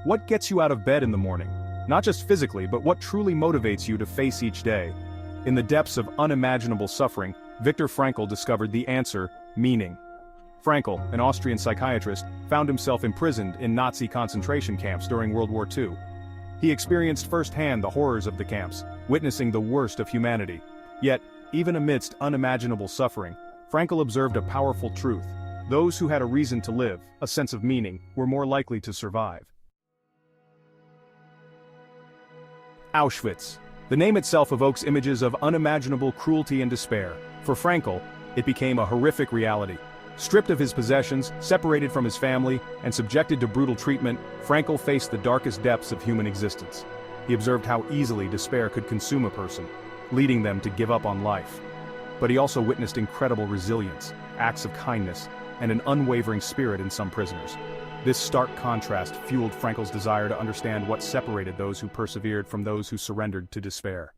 What gets you out of bed in the morning? Not just physically, but what truly motivates you to face each day? In the depths of unimaginable suffering, Viktor Frankl discovered the answer: meaning. Frankl, an Austrian psychiatrist, found himself imprisoned in Nazi concentration camps during World War II. He experienced firsthand the horrors of the camps, witnessing the worst of humanity. Yet, even amidst unimaginable suffering, Frankl observed a powerful truth: those who had a reason to live, a sense of meaning, were more likely to survive. Auschwitz. The name itself evokes images of unimaginable cruelty and despair. For Frankl, it became a horrific reality. Stripped of his possessions, separated from his family, and subjected to brutal treatment, Frankl faced the darkest depths of human existence. He observed how easily despair could consume a person, leading them to give up on life. But he also witnessed incredible resilience, acts of kindness, and an unwavering spirit in some prisoners. This stark contrast fueled Frankl's desire to understand what separated those who persevered from those who surrendered to despair.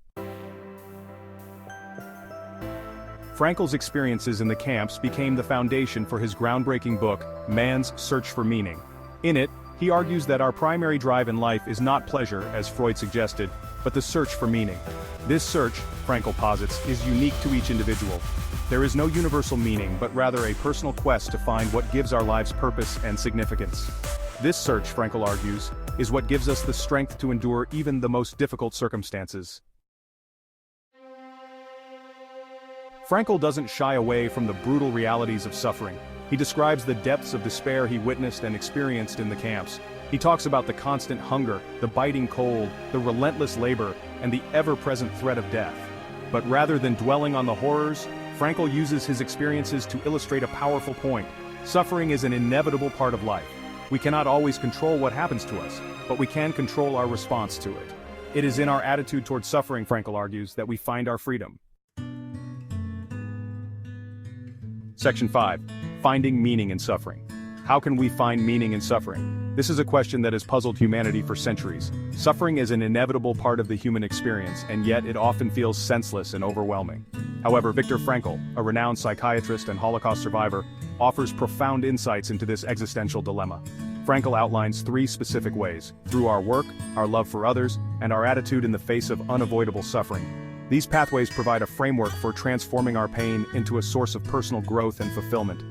Frankl's experiences in the camps became the foundation for his groundbreaking book, Man's Search for Meaning. In it, he argues that our primary drive in life is not pleasure, as Freud suggested, but the search for meaning. This search, Frankl posits, is unique to each individual. There is no universal meaning, but rather a personal quest to find what gives our lives purpose and significance. This search, Frankl argues, is what gives us the strength to endure even the most difficult circumstances. Frankl doesn't shy away from the brutal realities of suffering. He describes the depths of despair he witnessed and experienced in the camps. He talks about the constant hunger, the biting cold, the relentless labor, and the ever-present threat of death. But rather than dwelling on the horrors, Frankl uses his experiences to illustrate a powerful point. Suffering is an inevitable part of life. We cannot always control what happens to us, but we can control our response to it. It is in our attitude towards suffering, Frankl argues, that we find our freedom. Section 5. Finding meaning in suffering. How can we find meaning in suffering? This is a question that has puzzled humanity for centuries. Suffering is an inevitable part of the human experience, and yet it often feels senseless and overwhelming. However, Viktor Frankl, a renowned psychiatrist and Holocaust survivor, offers profound insights into this existential dilemma. Frankl outlines 3 specific ways: through our work, our love for others, and our attitude in the face of unavoidable suffering. These pathways provide a framework for transforming our pain into a source of personal growth and fulfillment.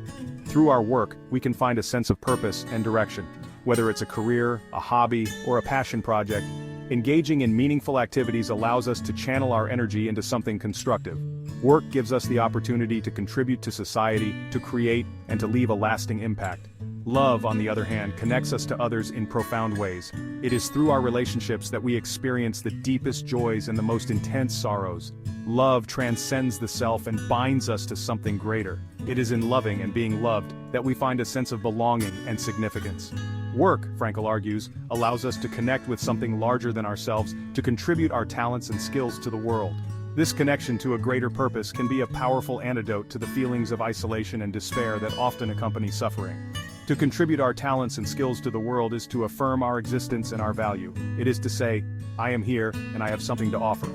Through our work, we can find a sense of purpose and direction. Whether it's a career, a hobby, or a passion project, engaging in meaningful activities allows us to channel our energy into something constructive. Work gives us the opportunity to contribute to society, to create, and to leave a lasting impact. Love, on the other hand, connects us to others in profound ways. It is through our relationships that we experience the deepest joys and the most intense sorrows. Love transcends the self and binds us to something greater. It is in loving and being loved that we find a sense of belonging and significance. Work, Frankl argues, allows us to connect with something larger than ourselves, to contribute our talents and skills to the world. This connection to a greater purpose can be a powerful antidote to the feelings of isolation and despair that often accompany suffering. To contribute our talents and skills to the world is to affirm our existence and our value. It is to say, I am here and I have something to offer.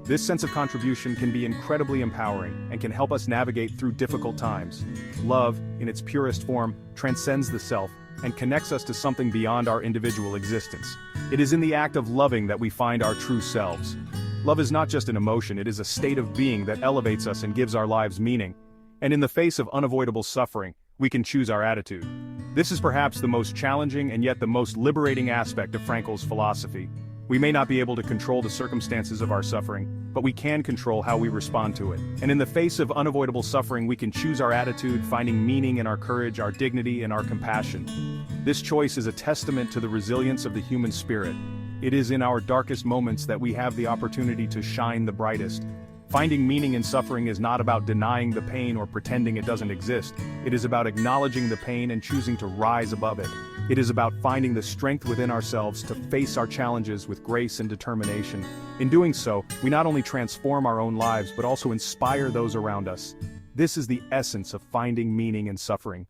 This sense of contribution can be incredibly empowering and can help us navigate through difficult times. Love, in its purest form, transcends the self and connects us to something beyond our individual existence. It is in the act of loving that we find our true selves. Love is not just an emotion, it is a state of being that elevates us and gives our lives meaning. And in the face of unavoidable suffering, we can choose our attitude. This is perhaps the most challenging and yet the most liberating aspect of Frankl's philosophy. We may not be able to control the circumstances of our suffering, but we can control how we respond to it. And in the face of unavoidable suffering, we can choose our attitude, finding meaning in our courage, our dignity, and our compassion. This choice is a testament to the resilience of the human spirit. It is in our darkest moments that we have the opportunity to shine the brightest. Finding meaning in suffering is not about denying the pain or pretending it doesn't exist. It is about acknowledging the pain and choosing to rise above it. It is about finding the strength within ourselves to face our challenges with grace and determination. In doing so, we not only transform our own lives but also inspire those around us. This is the essence of finding meaning in suffering.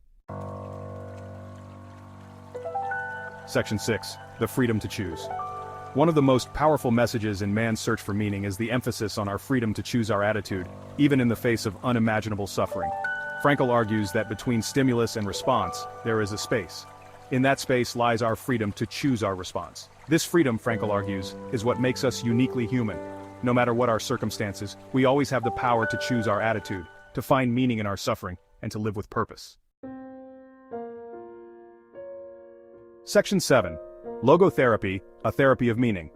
Section 6. The freedom to choose. One of the most powerful messages in man's search for meaning is the emphasis on our freedom to choose our attitude, even in the face of unimaginable suffering. Frankl argues that between stimulus and response, there is a space. In that space lies our freedom to choose our response. This freedom, Frankl argues, is what makes us uniquely human. No matter what our circumstances, we always have the power to choose our attitude, to find meaning in our suffering, and to live with purpose. Section 7. Logotherapy, a therapy of meaning.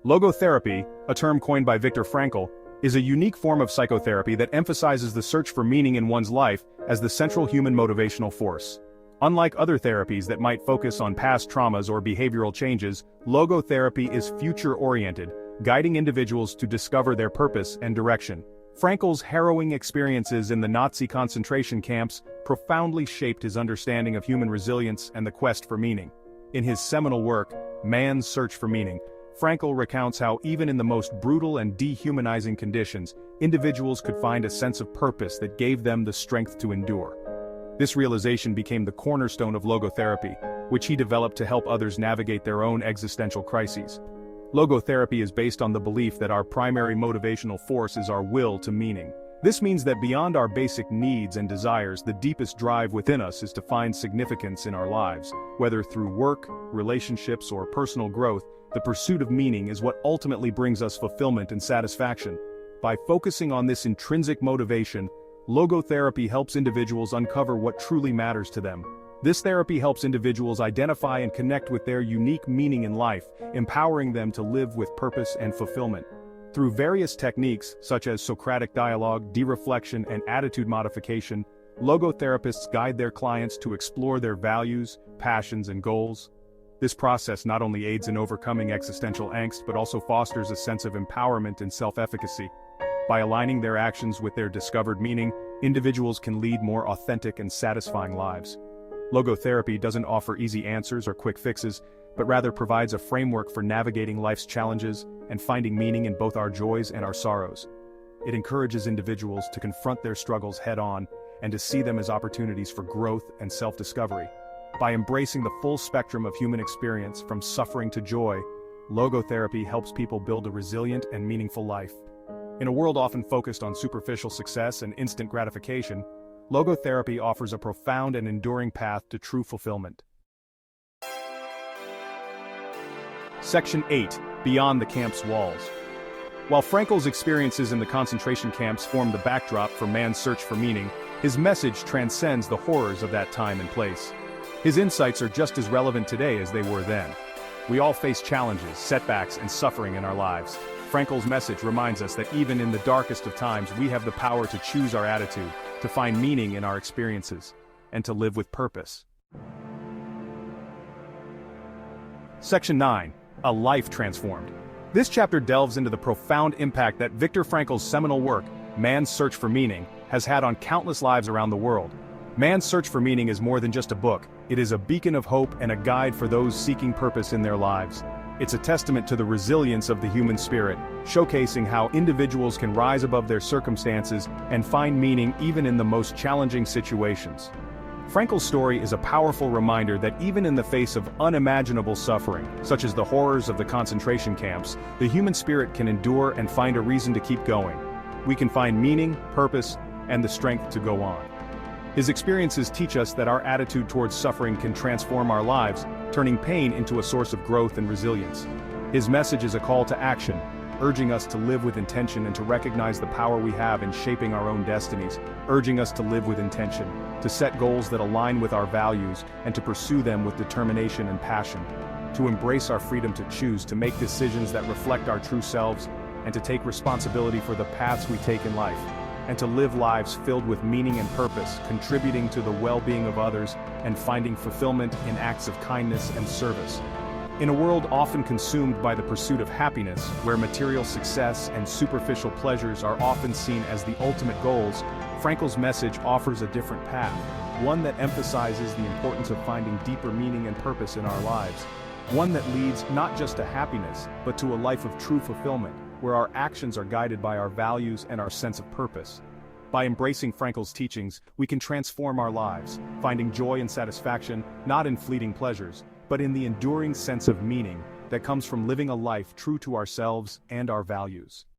Logotherapy, a term coined by Viktor Frankl, is a unique form of psychotherapy that emphasizes the search for meaning in one's life as the central human motivational force. Unlike other therapies that might focus on past traumas or behavioral changes, logotherapy is future-oriented, guiding individuals to discover their purpose and direction. Frankl's harrowing experiences in the Nazi concentration camps profoundly shaped his understanding of human resilience and the quest for meaning. In his seminal work, Man's Search for Meaning, Frankl recounts how even in the most brutal and dehumanizing conditions, individuals could find a sense of purpose that gave them the strength to endure. This realization became the cornerstone of logotherapy, which he developed to help others navigate their own existential crises. Logotherapy is based on the belief that our primary motivational force is our will to meaning. This means that beyond our basic needs and desires, the deepest drive within us is to find significance in our lives. Whether through work, relationships, or personal growth, the pursuit of meaning is what ultimately brings us fulfillment and satisfaction. By focusing on this intrinsic motivation, logotherapy helps individuals uncover what truly matters to them. This therapy helps individuals identify and connect with their unique meaning in life, empowering them to live with purpose and fulfillment. Through various techniques, such as Socratic dialogue, de-reflection, and attitude modification, logotherapists guide their clients to explore their values, passions, and goals. This process not only aids in overcoming existential angst but also fosters a sense of empowerment and self-efficacy. By aligning their actions with their discovered meaning, individuals can lead more authentic and satisfying lives. Logotherapy doesn't offer easy answers or quick fixes, but rather provides a framework for navigating life's challenges and finding meaning in both our joys and our sorrows. It encourages individuals to confront their struggles head-on and to see them as opportunities for growth and self-discovery. By embracing the full spectrum of human experience from suffering to joy, logotherapy helps people build a resilient and meaningful life. In a world often focused on superficial success and instant gratification, logotherapy offers a profound and enduring path to true fulfillment. Section 8. Beyond the camp's walls. While Frankl's experiences in the concentration camps form the backdrop for Man's Search for Meaning, his message transcends the horrors of that time and place. His insights are just as relevant today as they were then. We all face challenges, setbacks, and suffering in our lives. Frankl's message reminds us that even in the darkest of times, we have the power to choose our attitude, to find meaning in our experiences, and to live with purpose. Section 9. A life transformed. This chapter delves into the profound impact that Viktor Frankl's seminal work, Man's Search for Meaning, has had on countless lives around the world. Man's Search for Meaning is more than just a book. It is a beacon of hope and a guide for those seeking purpose in their lives. It's a testament to the resilience of the human spirit, showcasing how individuals can rise above their circumstances and find meaning even in the most challenging situations. Frankl's story is a powerful reminder that even in the face of unimaginable suffering, such as the horrors of the concentration camps, the human spirit can endure and find a reason to keep going. We can find meaning, purpose, and the strength to go on. His experiences teach us that our attitude towards suffering can transform our lives, turning pain into a source of growth and resilience. His message is a call to action, urging us to live with intention and to recognize the power we have in shaping our own destinies, urging us to live with intention, to set goals that align with our values, and to pursue them with determination and passion, to embrace our freedom to choose, to make decisions that reflect our true selves, and to take responsibility for the paths we take in life, and to live lives filled with meaning and purpose, contributing to the well-being of others and finding fulfillment in acts of kindness and service. In a world often consumed by the pursuit of happiness, where material success and superficial pleasures are often seen as the ultimate goals, Frankl's message offers a different path, one that emphasizes the importance of finding deeper meaning and purpose in our lives, one that leads not just to happiness, but to a life of true fulfillment, where our actions are guided by our values and our sense of purpose. By embracing Frankl's teachings, we can transform our lives, finding joy and satisfaction not in fleeting pleasures, but in the enduring sense of meaning that comes from living a life true to ourselves and our values.